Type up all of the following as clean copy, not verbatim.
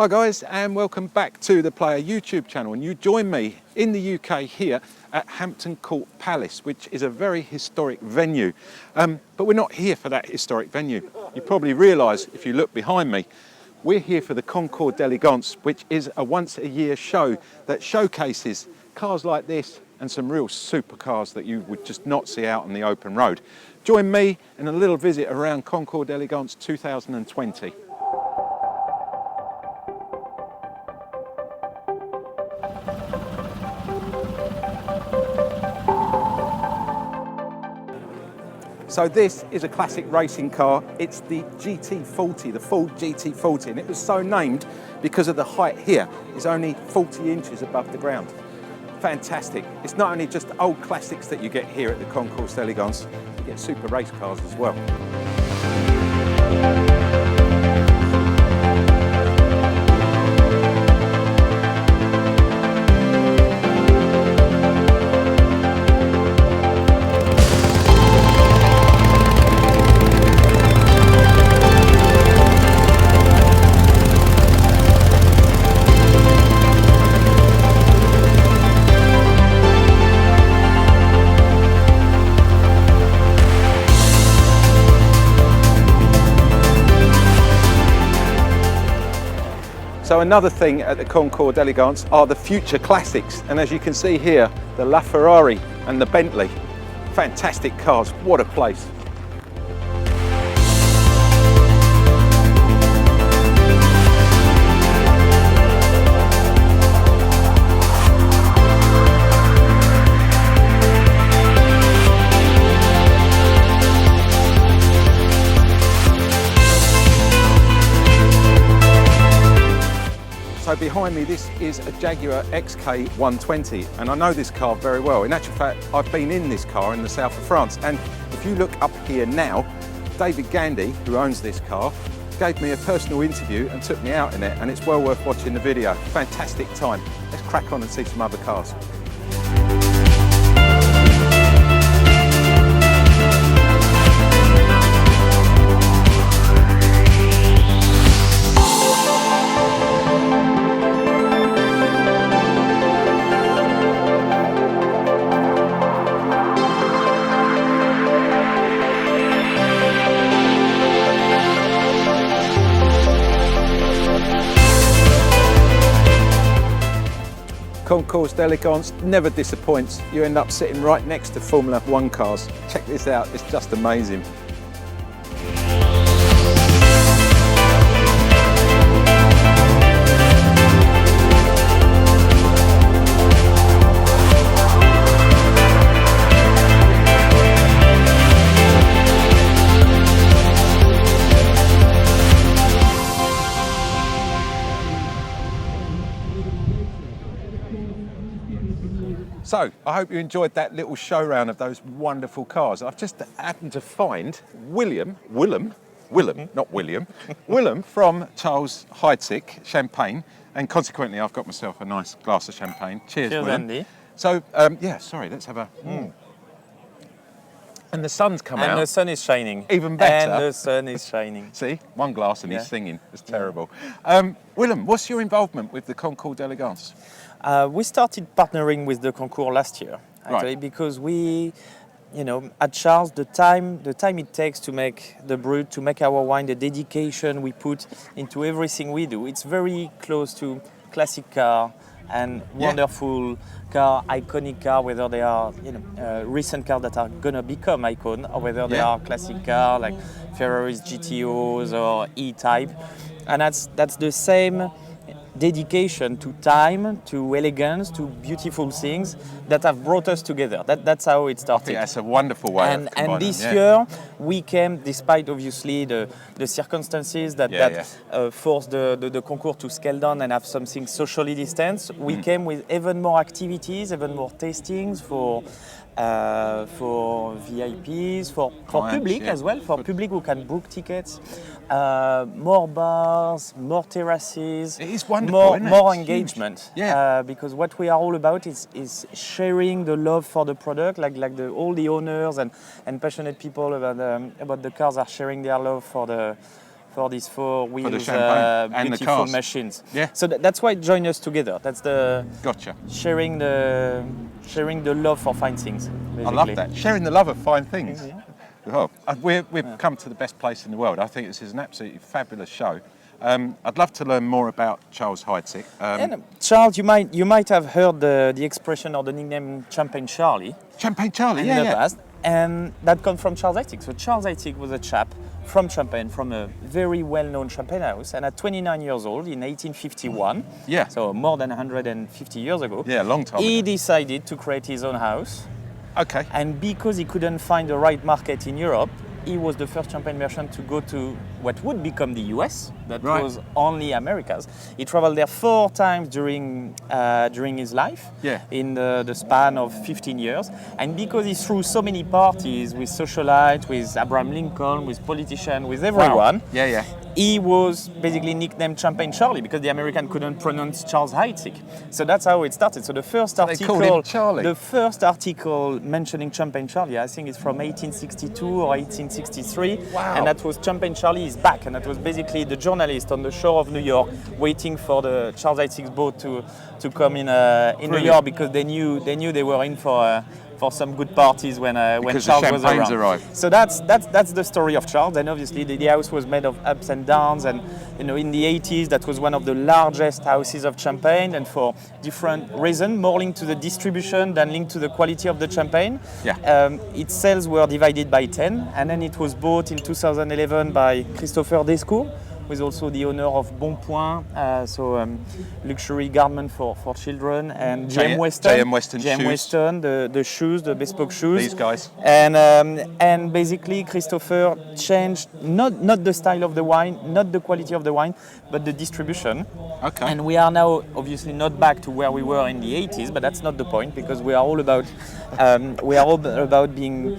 Hi guys, and welcome back to the Player YouTube channel, and you join me in the UK here at Hampton Court Palace, which is a very historic venue. But we're not here for that historic venue. You probably realise if you look behind me, we're here for the CONCOURSE D'ELEGANCE, which is a once a year show that showcases cars like this and some real supercars that you would just not see out on the open road. Join me in a little visit around CONCOURSE D'ELEGANCE 2020. So this is a classic racing car. It's the GT40, the Ford GT40, and it was so named because of the height here. It's only 40 inches above the ground. Fantastic. It's not only just old classics that you get here at the CONCOURSE D'ELEGANCE, you get super race cars as well. So another thing at the CONCOURSE D'ELEGANCE are the future classics, and as you can see here, the LaFerrari and the Bentley. Fantastic cars, what a place. So behind me, this is a Jaguar XK120, and I know this car very well. In actual fact, I've been in this car in the south of France, and if you look up here now, David Gandy, who owns this car, gave me a personal interview and took me out in it, and it's well worth watching the video. Fantastic time. Let's crack on and see some other cars. CONCOURSE D'ELEGANCE never disappoints. You end up sitting right next to Formula 1 cars. Check this out, it's just amazing. So, I hope you enjoyed that little show round of those wonderful cars. I've just happened to find Willem from Charles Heidsieck Champagne, and consequently I've got myself a nice glass of champagne. Cheers, Willem. Andy. So, yeah, sorry, let's have a... And the sun's come out. And the sun is shining. Even better. And the sun is shining. See, one glass and he's singing. It's terrible. Willem, what's your involvement with the CONCOURSE D'ELEGANCE? We started partnering with the concours last year, actually, Right. because we, at Charles, the time it takes to make the brut, to make our wine, the dedication we put into everything we do, it's very close to classic car and wonderful car, iconic car, whether they are, recent cars that are gonna become icon, or whether they are classic car like Ferraris, GTOs, or E-Type, and that's the same dedication to time, to elegance, to beautiful things that have brought us together. That's how it started. Yeah, that's a wonderful way of combining. And this year we came, despite obviously the circumstances that forced the concours to scale down and have something socially distanced, we came with even more activities, even more tastings for VIPs, for public as well, for public who can book tickets, more bars, more terraces, it is wonderful, more engagement. Yeah. Because what we are all about is sharing the love for the product, like all the owners and passionate people about the cars are sharing their love for the for these four wheels, champagne and the beautiful cars. machines. Yeah. So that's why it joined us together. That's the Gotcha. sharing the love for fine things. Basically. I love that. Sharing the love of fine things. Yeah. Oh, we've come to the best place in the world. I think this is an absolutely fabulous show. I'd love to learn more about Charles Heidsieck. And Charles, you might have heard the expression or the nickname Champagne Charlie. Champagne Charlie, in yeah, the yeah. past, and that comes from Charles Heidsieck. So Charles Heidsieck was a chap from Champagne, from a very well-known champagne house, and at 29 years old in 1851, Yeah. so more than 150 years ago, Yeah, a long time he ago. decided to create his own house. Okay. And because he couldn't find the right market in Europe, he was the first champagne merchant to go to what would become the US, that Right. was only Americas. He traveled there 4 times during his life, Yeah. in the span of 15 years. And because he threw so many parties with socialites, with Abraham Lincoln, with politicians, with everyone, Wow. Yeah, yeah. he was basically nicknamed Champagne Charlie because the American couldn't pronounce Charles Heidsieck. So that's how it started. So the first they called him Charlie. the first article mentioning Champagne Charlie, I think it's from 1862 or 1863. Wow. And that was Champagne Charlie is back. And that was basically the journalist on the shore of New York waiting for the Charles Heidsieck's boat to come in New Brilliant. York because they knew they were in for some good parties when Because the Charles was champagnes around. arrived. So that's the story of Charles, and obviously the house was made of ups and downs, and in the 80s that was one of the largest houses of champagne, and for different reasons, more linked to the distribution than linked to the quality of the champagne. Yeah. Its sales were divided by 10, and then it was bought in 2011 by Christopher Descours, who is also the owner of Bon Point, luxury garment for children, and J.M. Weston J.M. shoes. Weston, the shoes, the bespoke shoes. These guys. And basically Christopher changed not the style of the wine, not the quality of the wine, but the distribution. Okay. And we are now obviously not back to where we were in the 80s, but that's not the point because we are all about being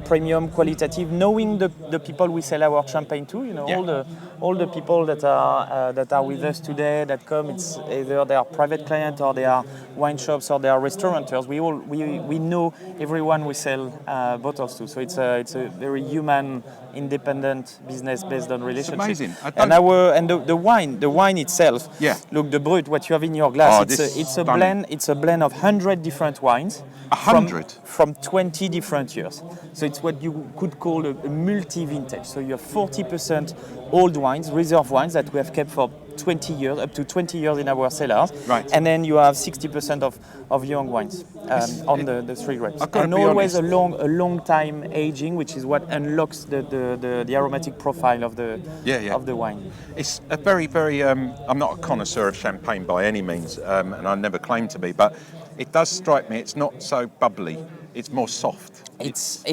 premium, qualitative, knowing the people we sell our champagne to. Yeah. All the people that are with us today that come, it's either they are private clients or they are wine shops or they are restaurateurs. We know everyone we sell bottles to. So it's a very human, independent business based on relationship. It's amazing. And the wine itself. Yeah. Look, the Brut, what you have in your glass, Oh, it's a blend. It's a blend of 100 different wines. 100? From 20 different years. So it's what you could call a multi-vintage. So you have 40% old wines, reserve wines that we have kept for 20 years, up to 20 years in our cellars. Right. And then you have 60% of young wines on the 3 grapes. I've got to And be always honest. a long time aging, which is what unlocks the aromatic profile of the of the wine. It's a very, very. I'm not a connoisseur of champagne by any means, and I never claim to be, but it does strike me. It's not so bubbly. It's more soft. It's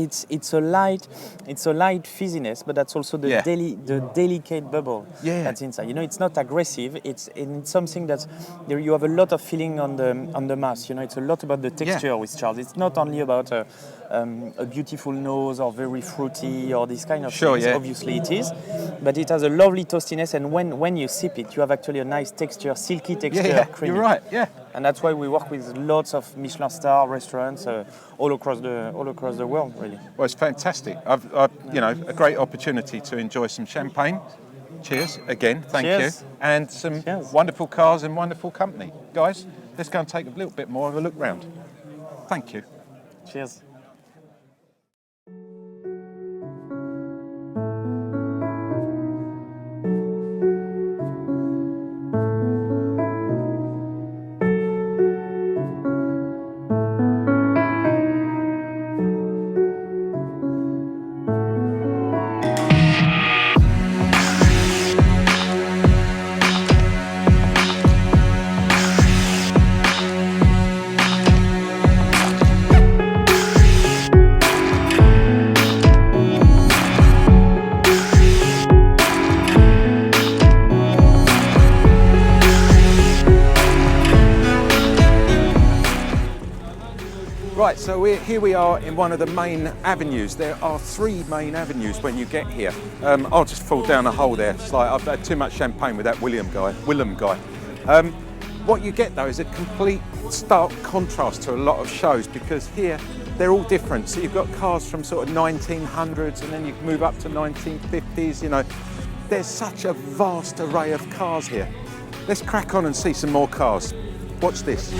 a light fizziness, but that's also the Yeah. the delicate bubble Yeah. that's inside. It's not aggressive. It's something that you have a lot of feeling on the mouth. It's a lot about the texture with Charles. It's not only about a beautiful nose or very fruity or this kind of Sure, things. yeah. Obviously it is, but it has a lovely toastiness, and when you sip it, you have actually a nice texture, silky texture, Yeah, creamy. you're right. Yeah. And that's why we work with lots of Michelin star restaurants all across the world, really. Well, it's fantastic. I've a great opportunity to enjoy some champagne. Cheers again. Thank Cheers. you. And some Cheers. wonderful cars and wonderful company. Guys, let's go and take a little bit more of a look round. Thank you. Cheers. Right, so here we are in one of the main avenues. There are 3 main avenues when you get here. I'll just fall down a hole there. It's like I've had too much champagne with that Willem guy. What you get though is a complete stark contrast to a lot of shows, because here they're all different. So you've got cars from sort of 1900s, and then you move up to 1950s. there's such a vast array of cars here. Let's crack on and see some more cars. Watch this.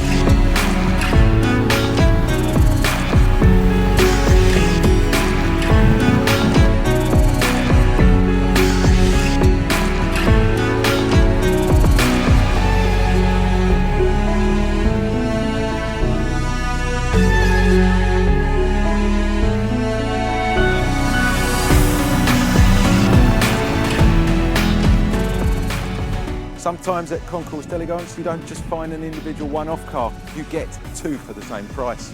Sometimes at Concours d'Elegance, you don't just find an individual one-off car, you get two for the same price.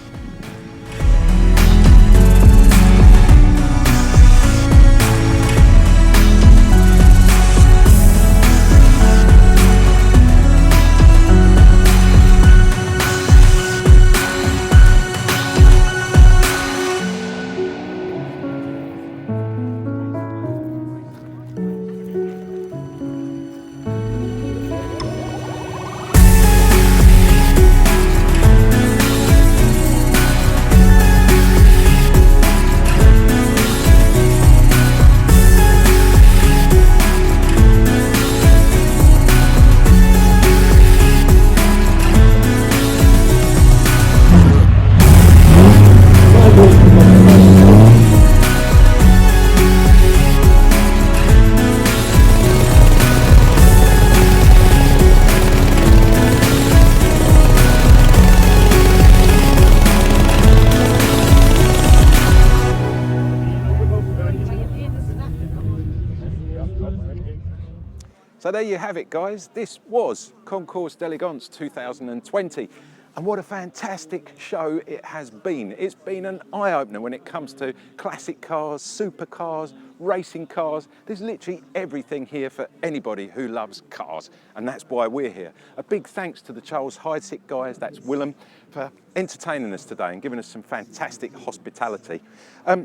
So there you have it, guys. This was Concours d'Elegance 2020. And what a fantastic show it has been. It's been an eye-opener when it comes to classic cars, supercars, racing cars. There's literally everything here for anybody who loves cars, and that's why we're here. A big thanks to the Charles Heidsieck guys, that's Willem, for entertaining us today and giving us some fantastic hospitality.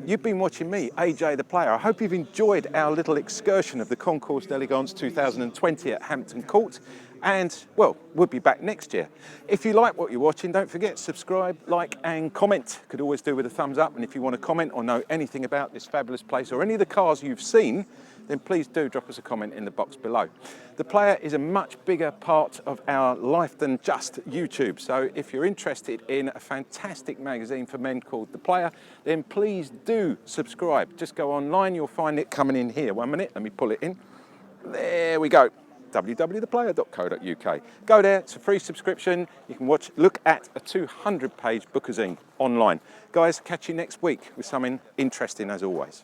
You've been watching me, AJ the Player. I hope you've enjoyed our little excursion of the Concours d'Elegance 2020 at Hampton Court. And, well, we'll be back next year. If you like what you're watching, don't forget, subscribe, like and comment. Could always do with a thumbs up. And if you want to comment or know anything about this fabulous place or any of the cars you've seen, then please do drop us a comment in the box below. The Player is a much bigger part of our life than just YouTube. So if you're interested in a fantastic magazine for men called The Player, then please do subscribe. Just go online, you'll find it coming in here. 1 minute, let me pull it in. There we go. www.theplayer.co.uk. Go there, it's a free subscription. You can look at a 200-page bookazine online. Guys, catch you next week with something interesting as always.